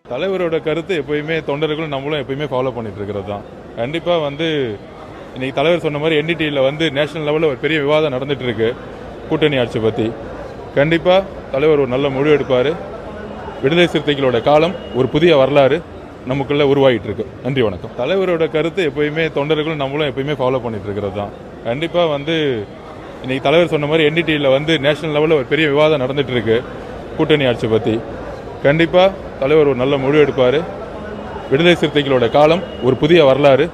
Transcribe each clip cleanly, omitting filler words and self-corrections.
தலைவரோட கருத்து எப்பயுமே தொண்டர்களும் நம்மளும் எப்பயுமே ஃபாலோ பண்ணிட்டு இருக்கிறது தான். கண்டிப்பாக இன்னைக்கு தலைவர் சொன்ன மாதிரி என்டிடியில் நேஷனல் லெவலில் ஒரு பெரிய விவாதம் நடந்துட்டு இருக்கு கூட்டணி ஆட்சி பற்றி. கண்டிப்பாக தலைவர் ஒரு நல்ல முடிவு எடுப்பார். விடுதலை சிறுத்தைகளோட காலம் ஒரு புதிய வரலாறு நமக்குள்ள உருவாகிட்டு இருக்கு. நன்றி, வணக்கம். தலைவரோட கருத்து எப்பயுமே தொண்டர்களும் நம்மளும் எப்பயுமே ஃபாலோ பண்ணிட்டு இருக்கிறது தான். கண்டிப்பாக இன்னைக்கு தலைவர் சொன்ன மாதிரி என்டிடியில் நேஷனல் லெவலில் ஒரு பெரிய விவாதம் நடந்துட்டு இருக்கு கூட்டணி ஆட்சி பற்றி. கண்டிப்பாக தலைவர் ஒரு நல்ல முடிவு எடுப்பார். விடுதலை சிறுத்தைகளோட காலம் ஒரு புதிய வரலாறு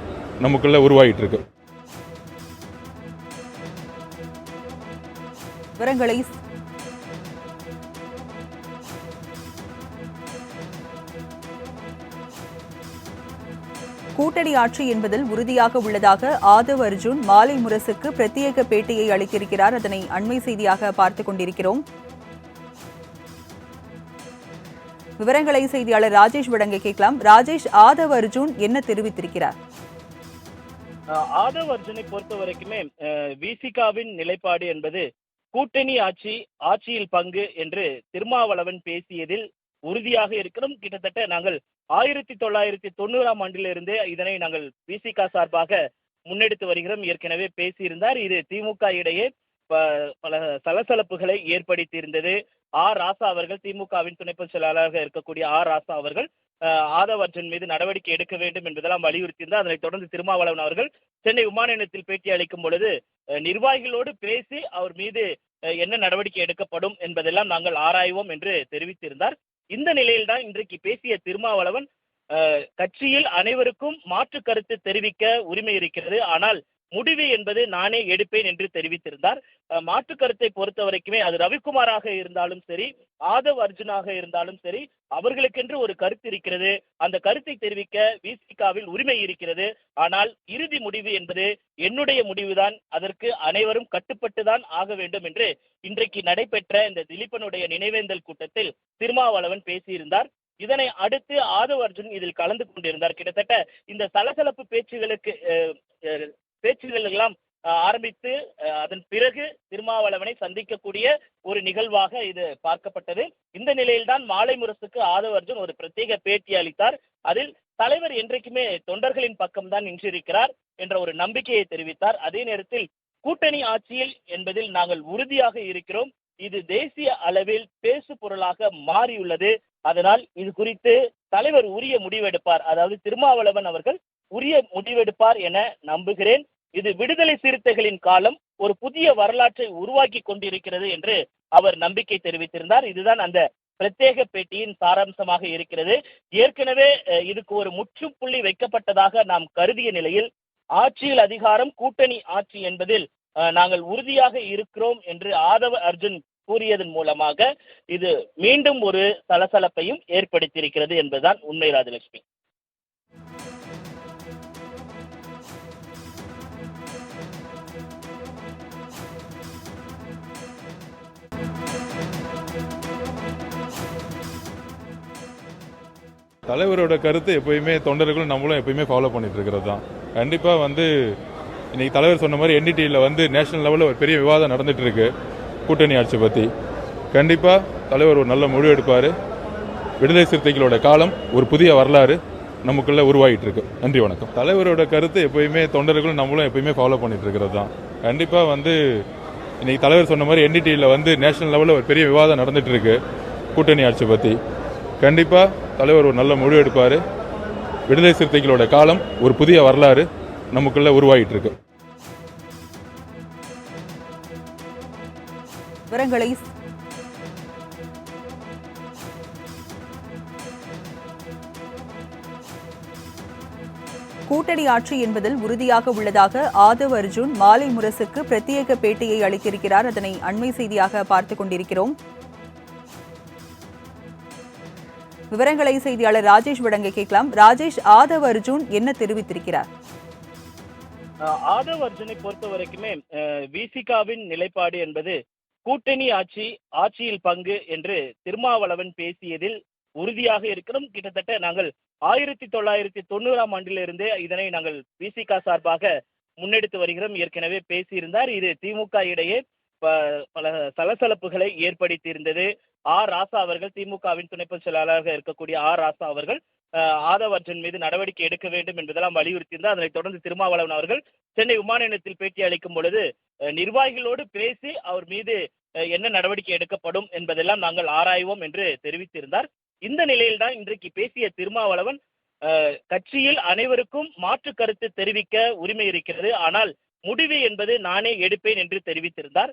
நமக்குள்ள உருவாகிட்டு இருக்கு. விவரங்களை கூட்டணி ஆட்சி என்பதில் உறுதியாக உள்ளதாக ஆதவ் அர்ஜுன் மாலை முரசுக்கு பிரத்யேக பேட்டியை அளித்திருக்கிறார். அதனை அண்மை செய்தியாக பார்த்துக் கொண்டிருக்கிறோம். விவரங்களை செய்தியாளர் ராஜேஷ் வழங்க கேட்கலாம். ராஜேஷ், ஆதவ் அர்ஜுன் என்ன தெரிவித்திருக்கிறார்? ஆதவ் அர்ஜுனை பொறுத்த வரைக்குமே விசிகாவின் நிலைப்பாடு என்பது கூட்டணி ஆட்சியில் பங்கு என்று திருமாவளவன் பேசியதில் உறுதியாக இருக்கிறோம். கிட்டத்தட்ட நாங்கள் 1990ஆம் ஆண்டிலிருந்தே இதனை நாங்கள் விசிகா சார்பாக முன்னெடுத்து வருகிறோம். ஏற்கனவே பேசியிருந்தார். இது திமுக இடையே பல சலசலப்புகளை ஏற்படுத்தி இருந்தது. ராசா அவர்கள், திமுகவின் துணை பொதுச் செயலாளராக இருக்கக்கூடிய ராசா அவர்கள் ஆதவ் அர்ஜுன் மீது நடவடிக்கை எடுக்க வேண்டும் என்பதெல்லாம் வலியுறுத்தியிருந்தார். அதனைத் தொடர்ந்து திருமாவளவன் அவர்கள் சென்னை விமான நிலையத்தில் பேட்டி அளிக்கும் பொழுது நிர்வாகிகளோடு பேசி அவர் மீது என்ன நடவடிக்கை எடுக்கப்படும் என்பதெல்லாம் நாங்கள் ஆராய்வோம் என்று தெரிவித்திருந்தார். இந்த நிலையில்தான் இன்றைக்கு பேசிய திருமாவளவன் கட்சியில் அனைவருக்கும் மாற்று கருத்து தெரிவிக்க உரிமை இருக்கிறது, ஆனால் முடிவு என்பது நானே எடுப்பேன் என்று தெரிவித்திருந்தார். மாற்று கருத்தை பொறுத்த வரைக்குமே அது ரவிக்குமாராக இருந்தாலும் சரி, ஆதவ் அர்ஜுனாக இருந்தாலும் சரி, அவர்களுக்கென்று ஒரு கருத்து இருக்கிறது. அந்த கருத்தை தெரிவிக்க விசிகாவில் உரிமை இருக்கிறது. ஆனால் இறுதி முடிவு என்பது என்னுடைய முடிவுதான், அதற்கு அனைவரும் கட்டுப்பட்டுதான் ஆக வேண்டும் என்று இன்றைக்கு நடைபெற்ற இந்த திலீபனுடைய நினைவேந்தல் கூட்டத்தில் திருமாவளவன் பேசியிருந்தார். இதனை அடுத்து ஆதவ் அர்ஜுன் இதில் கலந்து கொண்டிருந்தார். கிட்டத்தட்ட இந்த சலசலப்பு பேச்சுகள் எல்லாம் ஆரம்பித்து அதன் பிறகு திருமாவளவனை சந்திக்கக்கூடிய ஒரு நிகழ்வாக இது பார்க்கப்பட்டது. இந்த நிலையில்தான் மாலை முரசுக்கு ஆதவ் அர்ஜுன் ஒரு பிரத்யேக பேட்டி அளித்தார். அதில் தலைவர் என்றைக்குமே தொண்டர்களின் பக்கம்தான் நின்றிருக்கிறார் என்ற ஒரு நம்பிக்கையை தெரிவித்தார். அதே நேரத்தில் கூட்டணி ஆட்சியில் என்பதில் நாங்கள் உறுதியாக இருக்கிறோம். இது தேசிய அளவில் பேசு பொருளாக மாறியுள்ளது. அதனால் இது குறித்து தலைவர் உரிய முடிவெடுப்பார், அதாவது திருமாவளவன் அவர்கள் உரிய முடிவெடுப்பார் என நம்புகிறேன். இது விடுதலை சிறுத்தைகளின் காலம் ஒரு புதிய வரலாற்றை உருவாக்கி கொண்டிருக்கிறது என்று அவர் நம்பிக்கை தெரிவித்திருந்தார். இதுதான் அந்த பிரத்யேக பேட்டியின் சாராம்சமாக இருக்கிறது. ஏற்கனவே இதுக்கு ஒரு முற்றுப்புள்ளி வைக்கப்பட்டதாக நாம் கருதிய நிலையில் ஆட்சியில் அதிகாரம் கூட்டணி ஆட்சி என்பதில் நாங்கள் உறுதியாக இருக்கிறோம் என்று ஆதவ் அர்ஜுன் கூறியதன் மூலமாக இது மீண்டும் ஒரு சலசலப்பையும் ஏற்படுத்தியிருக்கிறது என்பதுதான் உண்மை. ராஜலட்சுமி, தலைவரோட கருத்து எப்பயுமே தொண்டர்களும் நம்மளும் எப்பயுமே ஃபாலோ பண்ணிட்டு இருக்கிறது தான். கண்டிப்பாக இன்னைக்கு தலைவர் சொன்ன மாதிரி என்டிடியில் நேஷனல் லெவலில் ஒரு பெரிய விவாதம் நடந்துட்டு இருக்கு கூட்டணி ஆட்சி பற்றி. கண்டிப்பாக தலைவர் ஒரு நல்ல முடிவு எடுப்பார். விடுதலை சிறுத்தைகளோட காலம் ஒரு புதிய வரலாறு நமக்குள்ள உருவாகிட்டு இருக்கு. நன்றி, வணக்கம். தலைவரோட கருத்து எப்பயுமே தொண்டர்களும் நம்மளும் எப்பயுமே ஃபாலோ பண்ணிட்டு இருக்கிறது தான். கண்டிப்பாக இன்னைக்கு தலைவர் சொன்ன மாதிரி என்டிடியில் நேஷனல் லெவலில் ஒரு பெரிய விவாதம் நடந்துட்டு இருக்கு கூட்டணி ஆட்சி பற்றி. கண்டிப்பாக தலைவர் ஒரு நல்ல முடிவு எடுப்பார். விடுதலை சிறுத்தைகளோட காலம் ஒரு புதிய வரலாறு நமக்குள்ள உருவாகிட்டு இருக்கு. விவரங்களை கூட்டணி ஆட்சி என்பதில் உறுதியாக உள்ளதாக ஆதவ் அர்ஜுன் மாலை முரசுக்கு பிரத்யேக பேட்டியை அளித்திருக்கிறார். அதனை அண்மை செய்தியாக பார்த்துக் கொண்டிருக்கிறோம். விவரங்களை செய்தியாளர் ராஜேஷ் வழங்க கேட்கலாம். ராஜேஷ், ஆதவ் அர்ஜுன் என்ன தெரிவித்திருக்கிறார்? ஆதவ் அர்ஜுனை பொறுத்த வரைக்குமே விசிகாவின் நிலைப்பாடு என்பது கூட்டணி ஆட்சியில் பங்கு என்று திருமாவளவன் பேசியதில் உறுதியாக இருக்கிறோம். கிட்டத்தட்ட நாங்கள் 1990ஆம் ஆண்டிலிருந்தே இதனை நாங்கள் விசிகா சார்பாக முன்னெடுத்து வருகிறோம். ஏற்கனவே பேசியிருந்தார். இது திமுக இடையே பல சலசலப்புகளை ஏற்படுத்தியிருந்தது. ராசா அவர்கள், திமுகவின் துணை பொதுச் செயலாளராக இருக்கக்கூடிய ராசா அவர்கள் ஆதவ் அர்ஜுன் மீது நடவடிக்கை எடுக்க வேண்டும் என்பதெல்லாம் வலியுறுத்தியிருந்தார். அதனைத் தொடர்ந்து திருமாவளவன் அவர்கள் சென்னை விமான நிலையத்தில் பேட்டி அளிக்கும் பொழுது நிர்வாகிகளோடு பேசி அவர் மீது என்ன நடவடிக்கை எடுக்கப்படும் என்பதெல்லாம் நாங்கள் ஆராய்வோம் என்று தெரிவித்திருந்தார். இந்த நிலையில்தான் இன்றைக்கு பேசிய திருமாவளவன், கட்சியில் அனைவருக்கும் மாற்று கருத்து தெரிவிக்க உரிமை இருக்கிறது, ஆனால் முடிவு என்பது நானே எடுப்பேன் என்று தெரிவித்திருந்தார்.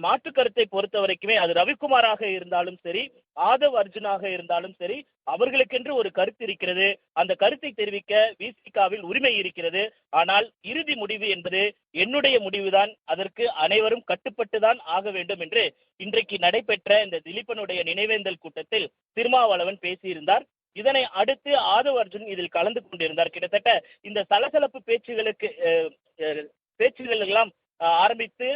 மாற்று கருத்தை பொறுத்த வரைக்குமே அது ரவிக்குமாராக இருந்தாலும் சரி, ஆதவ் அர்ஜுனாக இருந்தாலும் சரி, அவர்களுக்கென்று ஒரு கருத்து இருக்கிறது. அந்த கருத்தை தெரிவிக்க விசிகாவில் உரிமை இருக்கிறது. ஆனால் இறுதி முடிவு என்பது என்னுடைய முடிவுதான், அதற்கு அனைவரும் கட்டுப்பட்டுதான் ஆக வேண்டும் என்று இன்றைக்கு நடைபெற்ற இந்த திலீபனுடைய நினைவேந்தல் கூட்டத்தில் திருமாவளவன் பேசியிருந்தார். இதனை அடுத்து ஆதவ் அர்ஜுன் இதில் கலந்து கொண்டிருந்தார். கிட்டத்தட்ட இந்த சலசலப்பு பேச்சுகள் எல்லாம் ஆரம்பித்து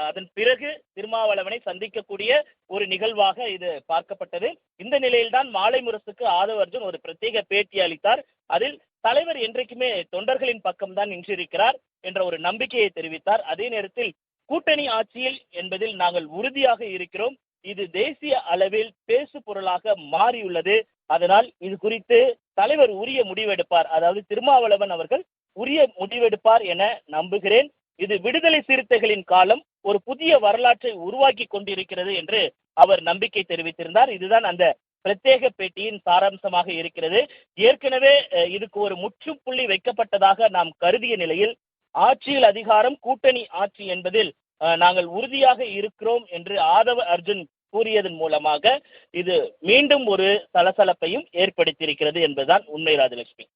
அதன் பிறகு திருமாவளவனை சந்திக்கக்கூடிய ஒரு நிகழ்வாக இது பார்க்கப்பட்டது. இந்த நிலையில்தான் மாலை முரசுக்கு ஆதவ் அர்ஜுன் ஒரு பிரத்யேக பேட்டி அளித்தார். அதில் தலைவர் என்றைக்குமே தொண்டர்களின் பக்கம்தான் நின்றிருக்கிறார் என்ற ஒரு நம்பிக்கையை தெரிவித்தார். அதே நேரத்தில் கூட்டணி ஆட்சியில் என்பதில் நாங்கள் உறுதியாக இருக்கிறோம், இது தேசிய அளவில் பேசு பொருளாக மாறியுள்ளது, அதனால் இது குறித்து தலைவர் உரிய முடிவெடுப்பார், அதாவது திருமாவளவன் அவர்கள் உரிய முடிவெடுப்பார் என நம்புகிறேன். இது விடுதலை சிறுத்தைகளின் காலம் ஒரு புதிய வரலாற்றை உருவாக்கி கொண்டிருக்கிறது என்று அவர் நம்பிக்கை தெரிவித்திருந்தார். இதுதான் அந்த பிரத்யேக பேட்டியின் சாராம்சமாக இருக்கிறது. ஏற்கனவே இதுக்கு ஒரு முற்றுப்புள்ளி வைக்கப்பட்டதாக நாம் கருதிய நிலையில் ஆட்சியில் அதிகாரம் கூட்டணி ஆட்சி என்பதில் நாங்கள் உறுதியாக இருக்கிறோம் என்று ஆதவ் அர்ஜுன் கூறியதன் மூலமாக இது மீண்டும் ஒரு சலசலப்பையும் ஏற்படுத்தியிருக்கிறது என்பதுதான் உண்மை. ராஜலட்சுமி.